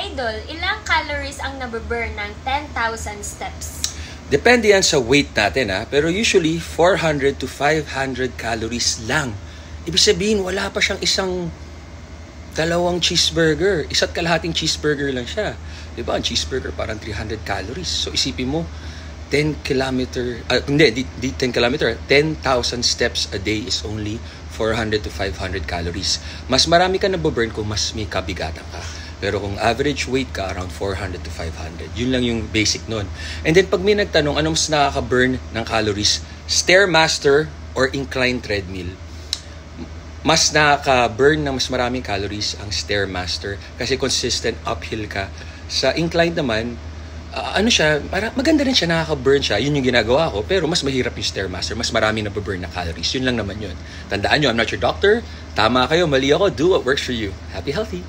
Idol, ilang calories ang nababurn ng 10,000 steps? Depende yan sa weight natin pero usually 400 to 500 calories lang. Ibig sabihin wala pa siyang dalawang cheeseburger. Isa't kalahating cheeseburger lang siya. Diba? Ang cheeseburger parang 300 calories. So isipin mo, 10 10,000 steps a day is only 400 to 500 calories. Mas marami ka nababurn kung mas may kabigatan ka. Pero kung average weight ka, around 400 to 500. Yun lang yung basic nun. And then pag may nagtanong, ano mas nakaka-burn ng calories? Stairmaster or incline treadmill? Mas nakaka-burn ng mas maraming calories ang Stairmaster kasi consistent uphill ka. Sa incline naman, maganda rin siya, nakaka-burn siya. Yun yung ginagawa ko, pero mas mahirap yung Stairmaster. Mas marami na-burn na calories. Yun lang naman yun. Tandaan nyo, I'm not your doctor. Tama kayo, mali ako. Do what works for you. Happy, healthy.